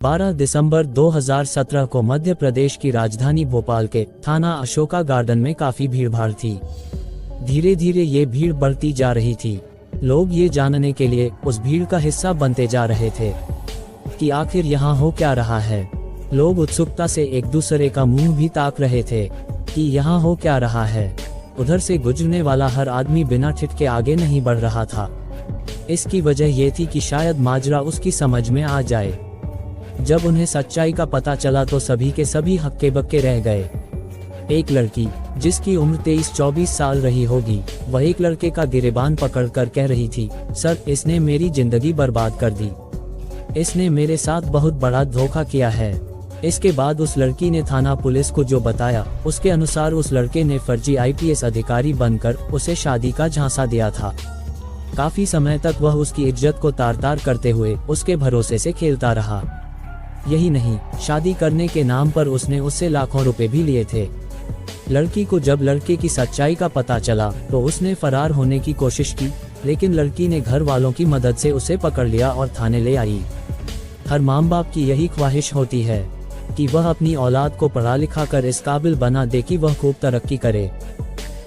12 दिसंबर 2017 को मध्य प्रदेश की राजधानी भोपाल के थाना अशोका गार्डन में काफी भीड़भाड़ थी। धीरे धीरे ये भीड़ बढ़ती जा रही थी। लोग ये जानने के लिए उस भीड़ का हिस्सा बनते जा रहे थे कि आखिर यहाँ हो क्या रहा है। लोग उत्सुकता से एक दूसरे का मुंह भी ताक रहे थे कि यहाँ हो क्या रहा है। उधर से गुजरने वाला हर आदमी बिना ठिठके आगे नहीं बढ़ रहा था। इसकी वजह ये थी कि शायद माजरा उसकी समझ में आ जाए। जब उन्हें सच्चाई का पता चला तो सभी के सभी हक्के बक्के रह गए। एक लड़की जिसकी उम्र 23-24 साल रही होगी, वह एक लड़के का गिरेबान पकड़कर कह रही थी, सर इसने मेरी जिंदगी बर्बाद कर दी, इसने मेरे साथ बहुत बड़ा धोखा किया है। इसके बाद उस लड़की ने थाना पुलिस को जो बताया, उसके अनुसार उस लड़के ने फर्जी IPS अधिकारी बनकर उसे शादी का झांसा दिया था। काफी समय तक वह उसकी इज्जत को तार तार करते हुए उसके भरोसे से खेलता रहा। यही नहीं, शादी करने के नाम पर उसने उससे लाखों रुपए भी लिए थे। लड़की को जब लड़के की सच्चाई का पता चला तो उसने फरार होने की कोशिश की, लेकिन लड़की ने घर वालों की मदद से उसे पकड़ लिया और थाने ले आई। हर माँ बाप की यही ख्वाहिश होती है कि वह अपनी औलाद को पढ़ा लिखा कर इस काबिल बना दे कि वह खूब तरक्की करे।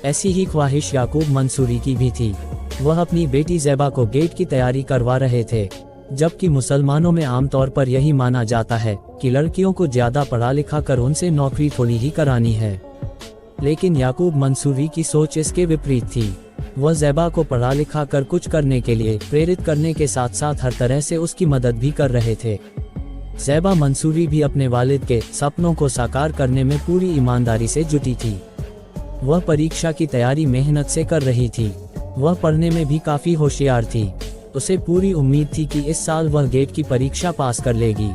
ऐसी ही ख्वाहिश याकूब मंसूरी की भी थी। वह अपनी बेटी ज़ैबा को गेट की तैयारी करवा रहे थे, जबकि मुसलमानों में आमतौर पर यही माना जाता है कि लड़कियों को ज्यादा पढ़ा लिखा कर उनसे नौकरी थोड़ी ही करानी है। लेकिन याकूब मंसूरी की सोच इसके विपरीत थी। वह ज़ैबा को पढ़ा लिखा कर कुछ करने के लिए प्रेरित करने के साथ साथ हर तरह से उसकी मदद भी कर रहे थे। ज़ैबा मंसूरी भी अपने वालिद के सपनों को साकार करने में पूरी ईमानदारी से जुटी थी। वह परीक्षा की तैयारी मेहनत से कर रही थी। वह पढ़ने में भी काफी होशियार थी। उसे पूरी उम्मीद थी कि इस साल वह गेट की परीक्षा पास कर लेगी।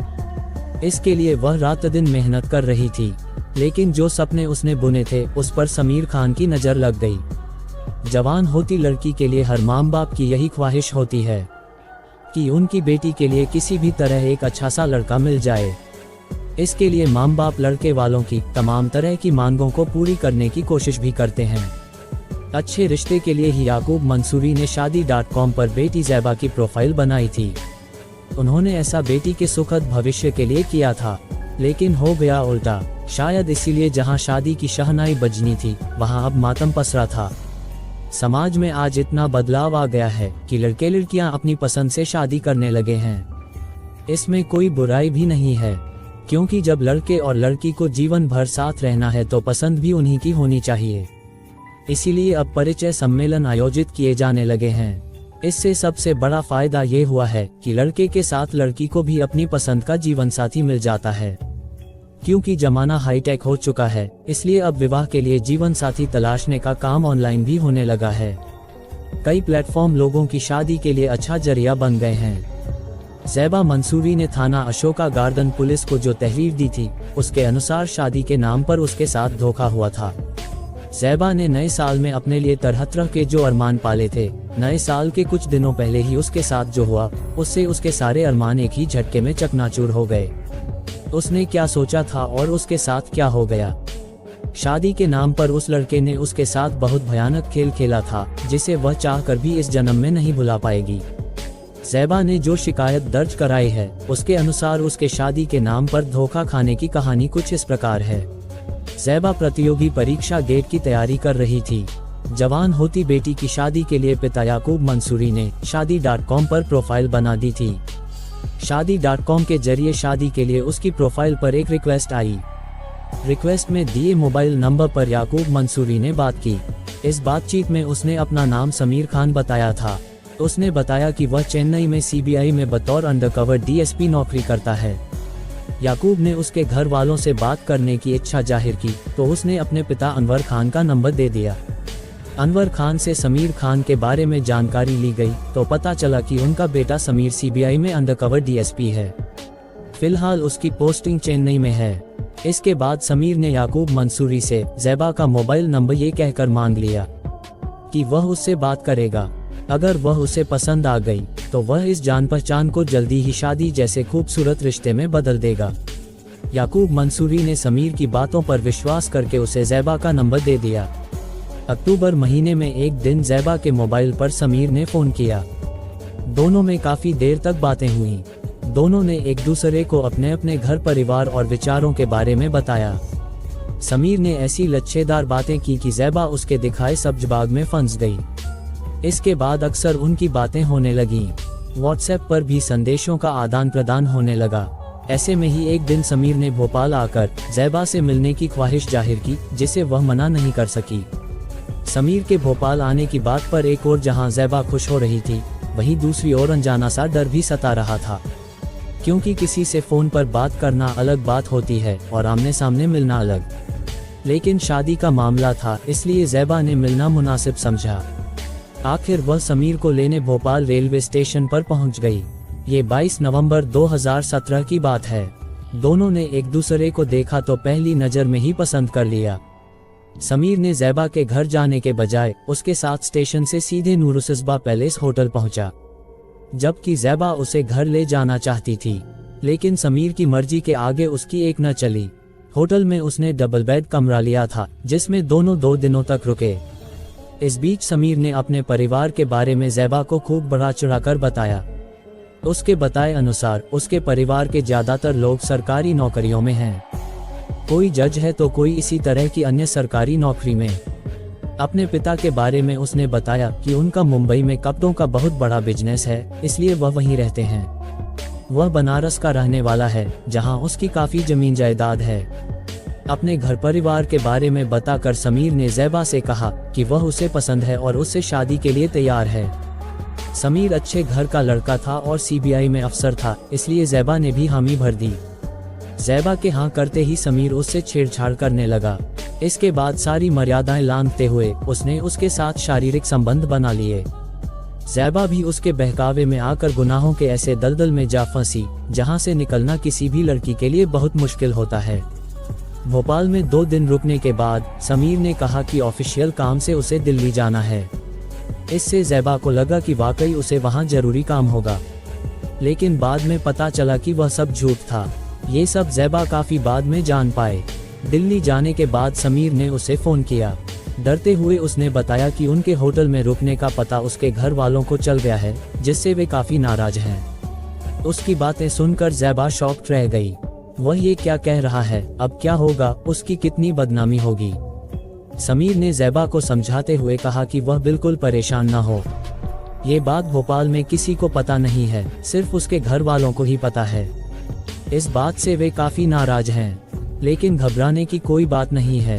इसके लिए वह रात दिन मेहनत कर रही थी, लेकिन जो सपने उसने बुने थे उस पर समीर खान की नज़र लग गई। जवान होती लड़की के लिए हर माँ बाप की यही ख्वाहिश होती है कि उनकी बेटी के लिए किसी भी तरह एक अच्छा सा लड़का मिल जाए। इसके लिए माँ बाप लड़के वालों की तमाम तरह की मांगों को पूरी करने की कोशिश भी करते हैं। अच्छे रिश्ते के लिए ही याकूब मंसूरी ने शादी.com पर बेटी ज़ैबा की प्रोफाइल बनाई थी। उन्होंने ऐसा बेटी के सुखद भविष्य के लिए किया था, लेकिन हो गया उल्टा। शायद इसीलिए जहां शादी की शहनाई बजनी थी, वहां अब मातम पसरा था। समाज में आज इतना बदलाव आ गया है कि लड़के लड़कियां अपनी पसंद से शादी करने लगे हैं। इसमें कोई बुराई भी नहीं है, क्योंकि जब लड़के और लड़की को जीवन भर साथ रहना है तो पसंद भी उन्हीं की होनी चाहिए। इसीलिए अब परिचय सम्मेलन आयोजित किए जाने लगे हैं। इससे सबसे बड़ा फायदा ये हुआ है कि लड़के के साथ लड़की को भी अपनी पसंद का जीवन साथी मिल जाता है। क्योंकि जमाना हाईटेक हो चुका है, इसलिए अब विवाह के लिए जीवन साथी तलाशने का काम ऑनलाइन भी होने लगा है। कई प्लेटफॉर्म लोगों की शादी के लिए अच्छा जरिया बन गए हैं। ज़ैबा मंसूरी ने थाना अशोका गार्डन पुलिस को जो तहरीर दी थी, उसके अनुसार शादी के नाम पर उसके साथ धोखा हुआ था। ज़ैबा ने नए साल में अपने लिए तरह तरह के जो अरमान पाले थे, नए साल के कुछ दिनों पहले ही उसके साथ जो हुआ, उससे उसके सारे अरमान एक ही झटके में चकनाचूर हो गए। उसने क्या सोचा था और उसके साथ क्या हो गया। शादी के नाम पर उस लड़के ने उसके साथ बहुत भयानक खेल खेला था, जिसे वह चाहकर भी इस जन्म में नहीं भुला पाएगी। ज़ैबा ने जो शिकायत दर्ज कराई है, उसके अनुसार उसके शादी के नाम पर धोखा खाने की कहानी कुछ इस प्रकार है। ज़ैबा प्रतियोगी परीक्षा गेट की तैयारी कर रही थी। जवान होती बेटी की शादी के लिए पिता याकूब मंसूरी ने शादी.com पर प्रोफाइल बना दी थी। शादी.com के जरिए शादी के लिए उसकी प्रोफाइल पर एक रिक्वेस्ट आई। रिक्वेस्ट में दिए मोबाइल नंबर पर याकूब मंसूरी ने बात की। इस बातचीत में उसने अपना नाम समीर खान बताया था। उसने बताया कि वह चेन्नई में CBI में बतौर अंडरकवर DSP नौकरी करता है। याकूब ने उसके घर वालों से बात करने की इच्छा जाहिर की तो उसने अपने पिता अनवर खान का नंबर दे दिया। अनवर खान से समीर खान के बारे में जानकारी ली गई तो पता चला कि उनका बेटा समीर CBI में अंडरकवर DSP है। फिलहाल उसकी पोस्टिंग चेन्नई में है। इसके बाद समीर ने याकूब मंसूरी से ज़ैबा का मोबाइल नंबर ये कहकर मांग लिया कि वह उससे बात करेगा। अगर वह उसे पसंद आ गई तो वह इस जान पहचान को जल्दी ही शादी जैसे खूबसूरत रिश्ते में बदल देगा। याकूब मंसूरी ने समीर की बातों पर विश्वास करके उसे ज़ैबा का नंबर दे दिया। अक्टूबर महीने में एक दिन ज़ैबा के मोबाइल पर समीर ने फ़ोन किया। दोनों में काफ़ी देर तक बातें हुई। दोनों ने एक दूसरे को अपने अपने घर परिवार और विचारों के बारे में बताया। समीर ने ऐसी लच्छेदार बातें की कि ज़ैबा उसके दिखाए सब्ज बाग में फंस गई। इसके बाद अक्सर उनकी बातें होने लगीं। व्हाट्सएप पर भी संदेशों का आदान प्रदान होने लगा। ऐसे में ही एक दिन समीर ने भोपाल आकर ज़ैबा से मिलने की ख्वाहिश जाहिर की, जिसे वह मना नहीं कर सकी। समीर के भोपाल आने की बात पर एक और जहां ज़ैबा खुश हो रही थी, वहीं दूसरी ओर अनजाना सा डर भी सता रहा था, क्योंकि किसी से फ़ोन पर बात करना अलग बात होती है और आमने सामने मिलना अलग। लेकिन शादी का मामला था, इसलिए ज़ैबा ने मिलना मुनासिब समझा। आखिर वह समीर को लेने भोपाल रेलवे स्टेशन पर पहुंच गई। ये 22 नवंबर 2017 की बात है। दोनों ने एक दूसरे को देखा तो पहली नज़र में ही पसंद कर लिया। समीर ने ज़ैबा के घर जाने के बजाय उसके साथ स्टेशन से सीधे नूरुसिस्बा पैलेस होटल पहुंचा, जबकि ज़ैबा उसे घर ले जाना चाहती थी। लेकिन समीर की मर्जी के आगे उसकी एक न चली। होटल में उसने डबल बेड कमरा लिया था, जिसमें दोनों 2 दिनों तक रुके। इस बीच समीर ने अपने परिवार के बारे में ज़ैबा को खूब बढ़ा चढ़ाकर बताया। उसके बताए अनुसार उसके परिवार के ज़्यादातर लोग सरकारी नौकरियों में हैं। कोई जज है तो कोई इसी तरह की अन्य सरकारी नौकरी में। अपने पिता के बारे में उसने बताया कि उनका मुंबई में कपड़ों का बहुत बड़ा बिजनेस है, इसलिए वह वहीं रहते हैं। वह बनारस का रहने वाला है, जहां उसकी काफ़ी ज़मीन जायदाद है। अपने घर परिवार के बारे में बताकर समीर ने ज़ैबा से कहा कि वह उसे पसंद है और उससे शादी के लिए तैयार है। समीर अच्छे घर का लड़का था और सीबीआई में अफसर था, इसलिए ज़ैबा ने भी हामी भर दी। ज़ैबा के हाँ करते ही समीर उससे छेड़छाड़ करने लगा। इसके बाद सारी मर्यादाएं लांघते हुए उसने उसके साथ शारीरिक संबंध बना लिए। ज़ैबा भी उसके बहकावे में आकर गुनाहों के ऐसे दलदल में जा फंसी, जहां से निकलना किसी भी लड़की के लिए बहुत मुश्किल होता है। भोपाल में 2 दिन रुकने के बाद समीर ने कहा कि ऑफिशियल काम से उसे दिल्ली जाना है। इससे ज़ैबा को लगा कि वाकई उसे वहां जरूरी काम होगा, लेकिन बाद में पता चला कि वह सब झूठ था। ये सब ज़ैबा काफ़ी बाद में जान पाए। दिल्ली जाने के बाद समीर ने उसे फ़ोन किया। डरते हुए उसने बताया कि उनके होटल में रुकने का पता उसके घर वालों को चल गया है, जिससे वे काफ़ी नाराज हैं। उसकी बातें सुनकर ज़ैबा शॉक्ड रह गई। वह ये क्या कह रहा है, अब क्या होगा, उसकी कितनी बदनामी होगी। समीर ने ज़ैबा को समझाते हुए कहा कि वह बिल्कुल परेशान न हो। ये बात भोपाल में किसी को पता नहीं है, सिर्फ उसके घर वालों को ही पता है। इस बात से वे काफ़ी नाराज हैं, लेकिन घबराने की कोई बात नहीं है।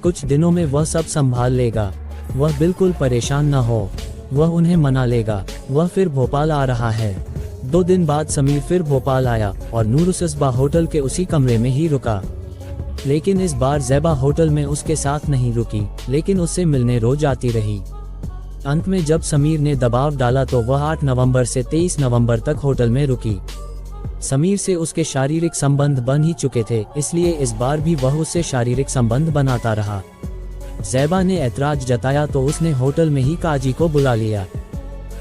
कुछ दिनों में वह सब संभाल लेगा। वह बिल्कुल परेशान न हो, वह उन्हें मना लेगा। वह फिर भोपाल आ रहा है। 2 दिन बाद समीर फिर भोपाल आया और नूरुसिस्बा होटल के उसी कमरे में ही रुका। लेकिन इस बार ज़ैबा होटल में उसके साथ नहीं रुकी, लेकिन उससे मिलने रोज आती रही। अंत में जब समीर ने दबाव डाला तो वह 8 नवंबर से 23 नवंबर तक होटल में रुकी। समीर से उसके शारीरिक संबंध बन ही चुके थे, इसलिए इस बार भी वह उससे शारीरिक संबंध बनाता रहा। ज़ैबा ने ऐतराज जताया तो उसने होटल में ही काजी को बुला लिया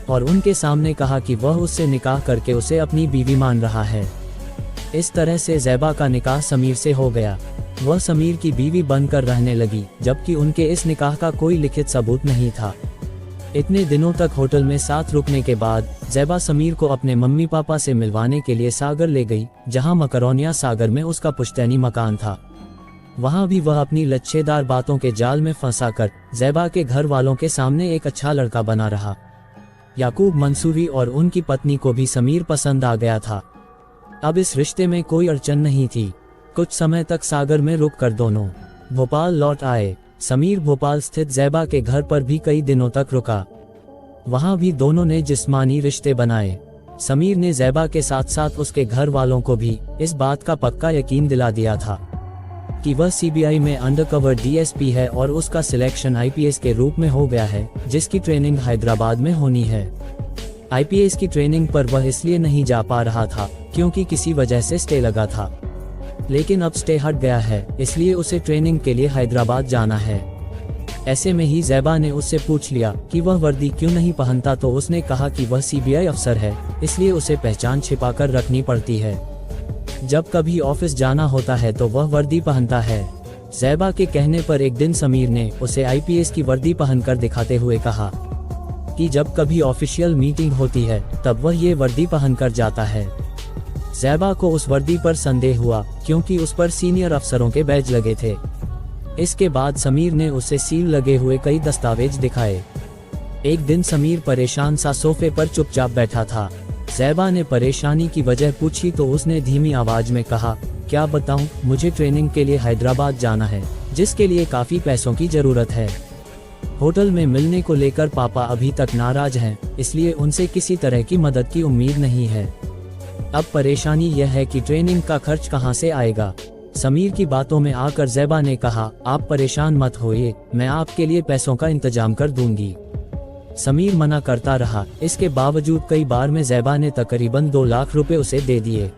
और उनके सामने कहा कि वह उससे निकाह करके उसे अपनी बीवी मान रहा है। इस तरह से ज़ैबा का निकाह समीर से हो गया। वह समीर की बीवी बनकर रहने लगी, जबकि उनके इस निकाह का कोई लिखित सबूत नहीं था। इतने दिनों तक होटल में साथ रुकने के बाद ज़ैबा समीर को अपने मम्मी पापा से मिलवाने के लिए सागर ले गई, जहां मकरोनिया सागर में उसका पुश्तैनी मकान था। वहां भी वह अपनी लच्छेदार बातों के जाल में फंसाकर ज़ैबा के घर वालों के सामने एक अच्छा लड़का बना रहा। याकूब मंसूरी और उनकी पत्नी को भी समीर पसंद आ गया था। अब इस रिश्ते में कोई अड़चन नहीं थी। कुछ समय तक सागर में रुककर दोनों भोपाल लौट आए। समीर भोपाल स्थित ज़ैबा के घर पर भी कई दिनों तक रुका। वहां भी दोनों ने जिस्मानी रिश्ते बनाए। समीर ने ज़ैबा के साथ साथ उसके घर वालों को भी इस बात का पक्का यकीन दिला दिया था कि वह सीबीआई में अंडरकवर डीएसपी है और उसका सिलेक्शन आईपीएस के रूप में हो गया है, जिसकी ट्रेनिंग हैदराबाद में होनी है। आईपीएस की ट्रेनिंग पर वह इसलिए नहीं जा पा रहा था क्योंकि किसी वजह से स्टे लगा था, लेकिन अब स्टे हट गया है, इसलिए उसे ट्रेनिंग के लिए हैदराबाद जाना है। ऐसे में ही ज़ैबा ने उससे पूछ लिया कि वह वर्दी क्यों नहीं पहनता, तो उसने कहा कि वह सीबीआई अफसर है, इसलिए उसे पहचान छिपाकर रखनी पड़ती है। जब कभी ऑफिस जाना होता है तो वह वर्दी पहनता है। ज़ैबा के कहने पर एक दिन समीर ने उसे आईपीएस की वर्दी पहनकर दिखाते हुए कहा कि जब कभी ऑफिशियल मीटिंग होती है तब वह ये वर्दी पहनकर जाता है। ज़ैबा को उस वर्दी पर संदेह हुआ क्योंकि उस पर सीनियर अफसरों के बैज लगे थे। इसके बाद समीर ने उसे सील लगे हुए कई दस्तावेज दिखाए। एक दिन समीर परेशान सा सोफे पर चुपचाप बैठा था। ज़ैबा ने परेशानी की वजह पूछी तो उसने धीमी आवाज में कहा, क्या बताऊं, मुझे ट्रेनिंग के लिए हैदराबाद जाना है, जिसके लिए काफी पैसों की जरूरत है। होटल में मिलने को लेकर पापा अभी तक नाराज हैं, इसलिए उनसे किसी तरह की मदद की उम्मीद नहीं है। अब परेशानी यह है कि ट्रेनिंग का खर्च कहां से आएगा। समीर की बातों में आकर ज़ैबा ने कहा, आप परेशान मत होइए, मैं आपके लिए पैसों का इंतजाम कर दूंगी। समीर मना करता रहा। इसके बावजूद कई बार में ज़ैबा ने तकरीबन 2 लाख रुपए उसे दे दिए,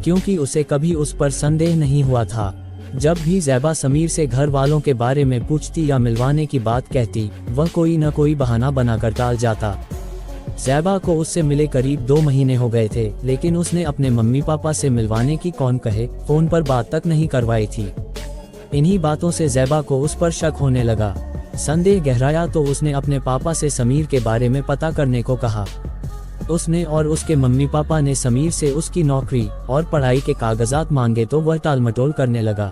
क्योंकि उसे कभी उस पर संदेह नहीं हुआ था। जब भी ज़ैबा समीर से घर वालों के बारे में पूछती या मिलवाने की बात कहती, वह कोई न कोई बहाना बनाकर टाल जाता। ज़ैबा को उससे मिले करीब 2 महीने हो गए थे, लेकिन उसने अपने मम्मी पापा से मिलवाने की कौन कहे, फोन पर बात तक नहीं करवाई थी। इन्हीं बातों से ज़ैबा को उस पर शक होने लगा। संदेह गहराया तो उसने अपने पापा से समीर के बारे में पता करने को कहा। उसने और उसके मम्मी पापा ने समीर से उसकी नौकरी और पढ़ाई के कागजात मांगे तो वह टालमटोल करने लगा।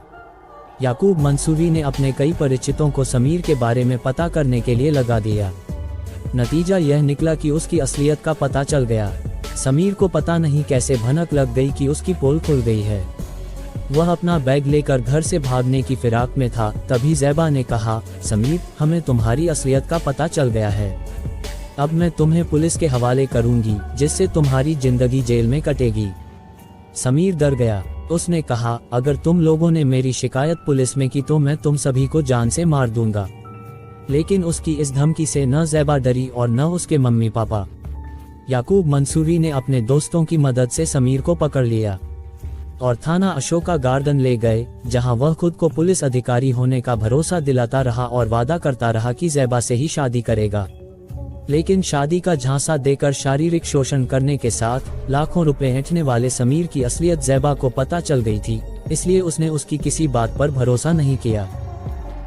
याकूब मंसूरी ने अपने कई परिचितों को समीर के बारे में पता करने के लिए लगा दिया। नतीजा यह निकला कि उसकी असलियत का पता चल गया। समीर को पता नहीं कैसे भनक लग गई कि उसकी पोल खुल गई है। वह अपना बैग लेकर घर से भागने की फिराक में था। तभी ज़ैबा ने कहा, समीर, हमें तुम्हारी असलियत का पता चल गया है। अब मैं तुम्हें पुलिस के हवाले करूंगी, जिससे तुम्हारी जिंदगी जेल में कटेगी। समीर डर गया। उसने कहा, अगर तुम लोगों ने मेरी शिकायत पुलिस में की तो मैं तुम सभी को जान से मार दूंगा। लेकिन उसकी इस धमकी से न ज़ैबा डरी और न उसके मम्मी पापा। याकूब मंसूरी ने अपने दोस्तों की मदद से समीर को पकड़ लिया और थाना अशोका गार्डन ले गए, जहां वह खुद को पुलिस अधिकारी होने का भरोसा दिलाता रहा और वादा करता रहा कि ज़ैबा से ही शादी करेगा। लेकिन शादी का झांसा देकर शारीरिक शोषण करने के साथ लाखों रुपए ऐंठने वाले समीर की असलियत ज़ैबा को पता चल गई थी, इसलिए उसने उसकी किसी बात पर भरोसा नहीं किया।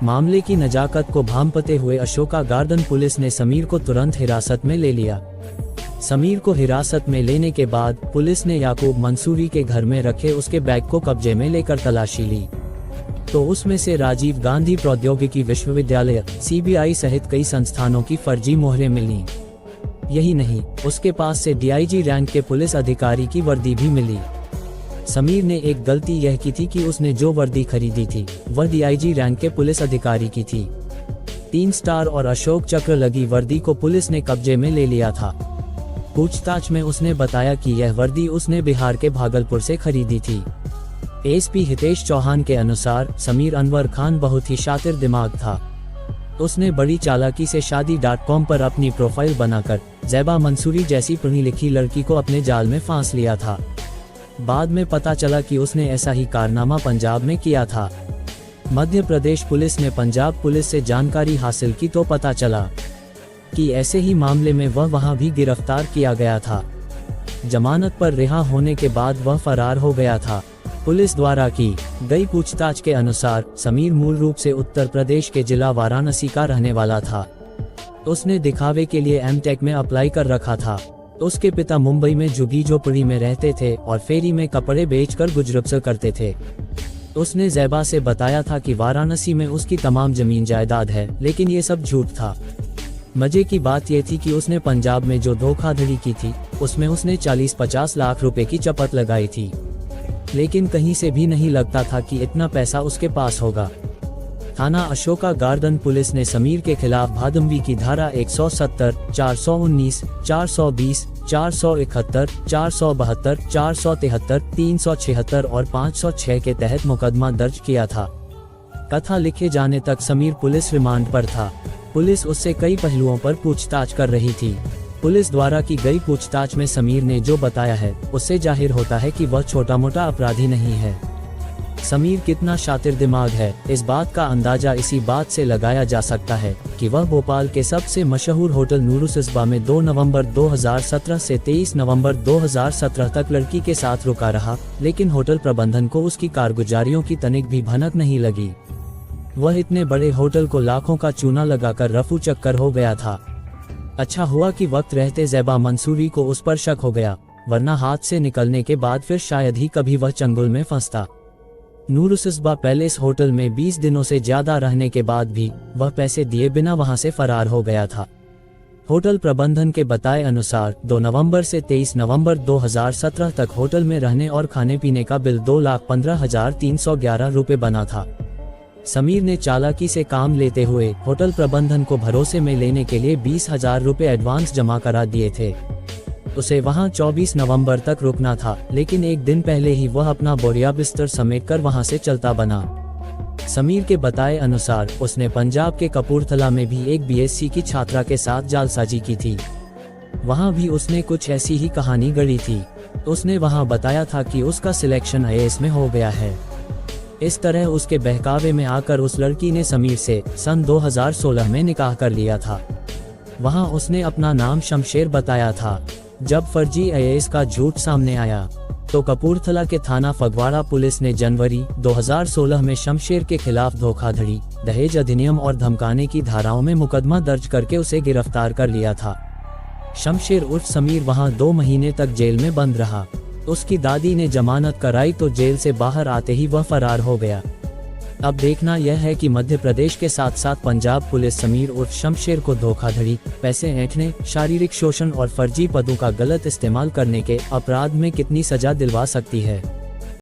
मामले की नजाकत को भांपते हुए अशोका गार्डन पुलिस ने समीर को तुरंत हिरासत में ले लिया। समीर को हिरासत में लेने के बाद पुलिस ने याकूब मंसूरी के घर में रखे उसके बैग को कब्जे में लेकर तलाशी ली, तो उसमें से राजीव गांधी प्रौद्योगिकी विश्वविद्यालय (CBI) सहित कई संस्थानों की फर्जी मोहरें मिली। यही नहीं, उसके पास से DIG रैंक के पुलिस अधिकारी की वर्दी भी मिली। समीर ने एक गलती यह की थी कि उसने जो वर्दी खरीदी थी वह DIG रैंक के पुलिस अधिकारी की थी। 3 स्टार और अशोक चक्र लगी वर्दी को पुलिस ने कब्जे में ले लिया था। पूछताछ में उसने बताया कि यह वर्दी उसने बिहार के भागलपुर से खरीदी थी। ASP हितेश चौहान के अनुसार समीर अनवर खान बहुत ही शातिर दिमाग था। उसने बड़ी चालाकी से शादी.com पर अपनी प्रोफाइल बनाकर ज़ैबा मंसूरी जैसी पढ़ी लिखी लड़की को अपने जाल में फांस लिया था। बाद में पता चला कि उसने ऐसा ही कारनामा पंजाब में किया था। मध्य प्रदेश पुलिस ने पंजाब पुलिस से जानकारी हासिल की तो पता चला कि ऐसे ही मामले में वह वहां भी गिरफ्तार किया गया था। जमानत पर रिहा होने के बाद वह फरार हो गया था। पुलिस द्वारा की गई पूछताछ के अनुसार समीर मूल रूप से उत्तर प्रदेश के जिला वाराणसी का रहने वाला था। उसने दिखावे के लिए M.Tech में अप्लाई कर रखा था। उसके पिता मुंबई में झुग्गी झोपड़ी में रहते थे और फेरी में कपड़े बेचकर गुजर करते थे। उसने ज़ैबा से बताया था कि वाराणसी में उसकी तमाम जमीन जायदाद है, लेकिन ये सब झूठ था। मजे की बात यह थी कि उसने पंजाब में जो धोखाधड़ी की थी उसमें उसने 40-50 लाख रुपए की चपत लगाई थी, लेकिन कहीं से भी नहीं लगता था कि इतना पैसा उसके पास होगा। थाना अशोका गार्डन पुलिस ने समीर के खिलाफ भादंवी की धारा 170, 419, 420, 471, 472, 473, 376 और 506 के तहत मुकदमा दर्ज किया था। कथा लिखे जाने तक समीर पुलिस रिमांड पर था। पुलिस उससे कई पहलुओं पर पूछताछ कर रही थी। पुलिस द्वारा की गई पूछताछ में समीर ने जो बताया है उससे जाहिर होता है कि वह छोटा मोटा अपराधी नहीं है। समीर कितना शातिर दिमाग है, इस बात का अंदाजा इसी बात से लगाया जा सकता है कि वह भोपाल के सबसे मशहूर होटल नूरुसिस्बा में 2 नवंबर 2017 से 23 नवंबर 2017 तक लड़की के साथ रुका रहा, लेकिन होटल प्रबंधन को उसकी कारगुजारियों की तनिक भी भनक नहीं लगी। वह इतने बड़े होटल को लाखों का चूना लगाकर रफू चक्कर हो गया था। अच्छा हुआ कि वक्त रहते ज़ैबा मंसूरी को उस पर शक हो गया। वरना हाथ से निकलने के बाद फिर शायद ही कभी वह चंगुल में फंसता। नूरुसबा पैलेस होटल में 20 दिनों से ज्यादा रहने के बाद भी वह पैसे दिए बिना वहां से फरार हो गया था। होटल प्रबंधन के बताए अनुसार 2 नवंबर से 23 नवंबर 2017 तक होटल में रहने और खाने पीने का बिल 2,15,311 रुपये बना था। समीर ने चालाकी से काम लेते हुए होटल प्रबंधन को भरोसे में लेने के लिए 20,000 रुपये एडवांस जमा करा दिए थे। उसे वहां 24 नवंबर तक रुकना था, लेकिन एक दिन पहले ही वह अपना बोरिया बिस्तर समेटकर वहां से चलता बना। समीर के बताए अनुसार उसने पंजाब के कपूरथला में भी एक बीएससी की छात्रा के साथ जालसाजी की थी। वहां भी उसने कुछ ऐसी ही कहानी गढ़ी थी। उसने वहां बताया था कि उसका सिलेक्शन आईएएस में हो गया है। इस तरह उसके बहकावे में आकर उस लड़की ने समीर से सन 2016 में निकाह कर लिया था। वहां उसने अपना नाम शमशेर बताया था। जब फर्जी आईएएस का झूठ सामने आया तो कपूरथला के थाना फगवाड़ा पुलिस ने जनवरी 2016 में शमशेर के खिलाफ धोखाधड़ी, दहेज अधिनियम और धमकाने की धाराओं में मुकदमा दर्ज करके उसे गिरफ्तार कर लिया था। शमशेर उर्फ समीर वहां 2 महीने तक जेल में बंद रहा। उसकी दादी ने जमानत कराई तो जेल से बाहर आते ही वह फरार हो गया। अब देखना यह है कि मध्य प्रदेश के साथ साथ पंजाब पुलिस समीर उर्फ शमशेर को धोखाधड़ी, पैसे ऐंठने, शारीरिक शोषण और फर्जी पदों का गलत इस्तेमाल करने के अपराध में कितनी सजा दिलवा सकती है।